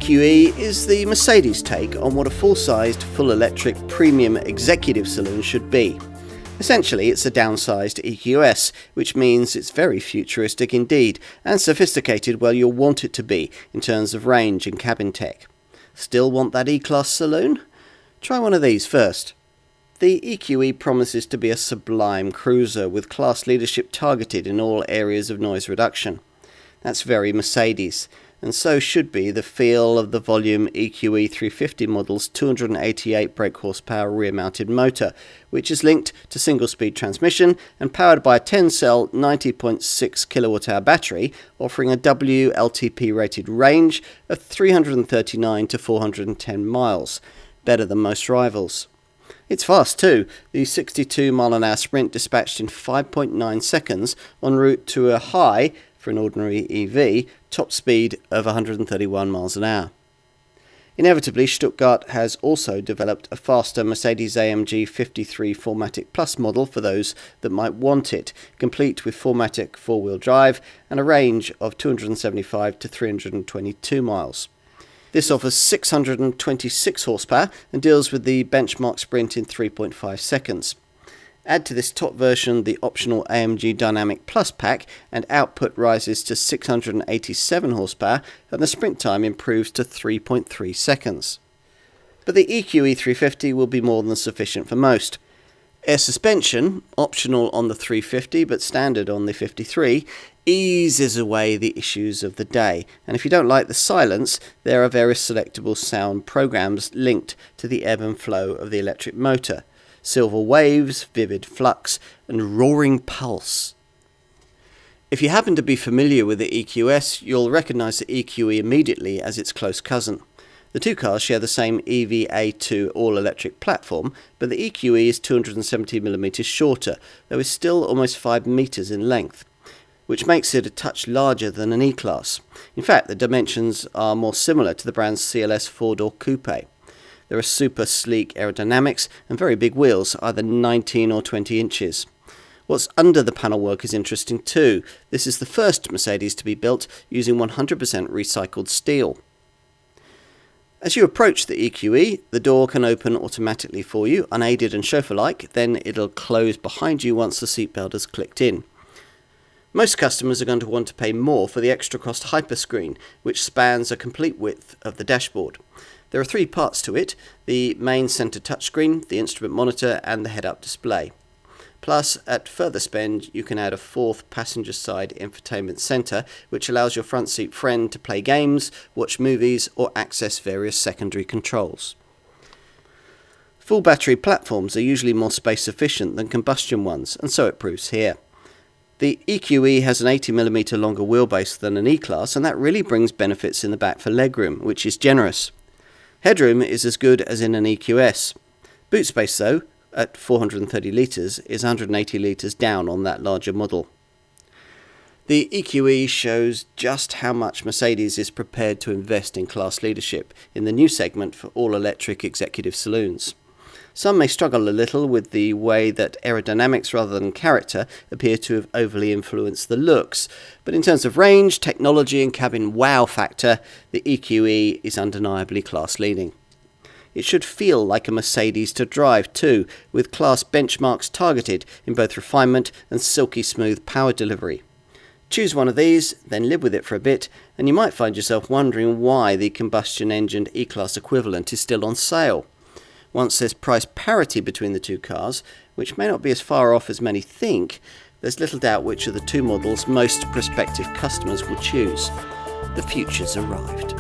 EQE is the Mercedes take on what a full-sized, full-electric premium executive saloon should be. Essentially, it's a downsized EQS, which means it's very futuristic indeed, and sophisticated where you'll want it to be in terms of range and cabin tech. Still want that E-Class saloon? Try one of these first. The EQE promises to be a sublime cruiser with class leadership targeted in all areas of noise reduction. That's very Mercedes, and so should be the feel of the volume EQE 350 model's 288 brake horsepower rear-mounted motor, which is linked to single-speed transmission and powered by a 10-cell 90.6 kWh battery, offering a WLTP-rated range of 339 to 410 miles, better than most rivals. It's fast too, the 62 mph sprint dispatched in 5.9 seconds en route to a high, for an ordinary EV, top speed of 131 miles an hour. Inevitably, Stuttgart has also developed a faster Mercedes-AMG 53 4MATIC Plus model for those that might want it, complete with 4MATIC four-wheel drive and a range of 275 to 322 miles. This offers 626 horsepower and deals with the benchmark sprint in 3.5 seconds. Add to this top version the optional AMG Dynamic Plus pack and output rises to 687 horsepower and the sprint time improves to 3.3 seconds. But the EQE 350 will be more than sufficient for most. Air suspension, optional on the 350 but standard on the 53, eases away the issues of the day, and if you don't like the silence, there are various selectable sound programs linked to the ebb and flow of the electric motor. Silver waves, vivid flux, and roaring pulse. If you happen to be familiar with the EQS, you'll recognise the EQE immediately as its close cousin. The two cars share the same EVA2 all-electric platform, but the EQE is 270mm shorter, though is still almost 5 metres in length, which makes it a touch larger than an E-Class. In fact, the dimensions are more similar to the brand's CLS four-door coupe. There are super sleek aerodynamics and very big wheels, either 19 or 20 inches. What's under the panelwork is interesting too. This is the first Mercedes to be built using 100% recycled steel. As you approach the EQE, the door can open automatically for you, unaided and chauffeur-like, then it'll close behind you once the seatbelt has clicked in. Most customers are going to want to pay more for the extra cost hyperscreen, which spans a complete width of the dashboard. There are 3 parts to it: the main centre touchscreen, the instrument monitor and the head-up display. Plus, at further spend, you can add a 4th passenger side infotainment centre, which allows your front seat friend to play games, watch movies or access various secondary controls. Full battery platforms are usually more space efficient than combustion ones, and so it proves here. The EQE has an 80mm longer wheelbase than an E-Class, and that really brings benefits in the back for legroom, which is generous. Headroom is as good as in an EQS. Boot space, though, at 430 litres, is 180 litres down on that larger model. The EQE shows just how much Mercedes is prepared to invest in class leadership in the new segment for all-electric executive saloons. Some may struggle a little with the way that aerodynamics rather than character appear to have overly influenced the looks, but in terms of range, technology and cabin wow factor, the EQE is undeniably class-leading. It should feel like a Mercedes to drive too, with class benchmarks targeted in both refinement and silky smooth power delivery. Choose one of these, then live with it for a bit, and you might find yourself wondering why the combustion-engined E-Class equivalent is still on sale. Once there's price parity between the two cars, which may not be as far off as many think, there's little doubt which of the two models most prospective customers will choose. The future's arrived.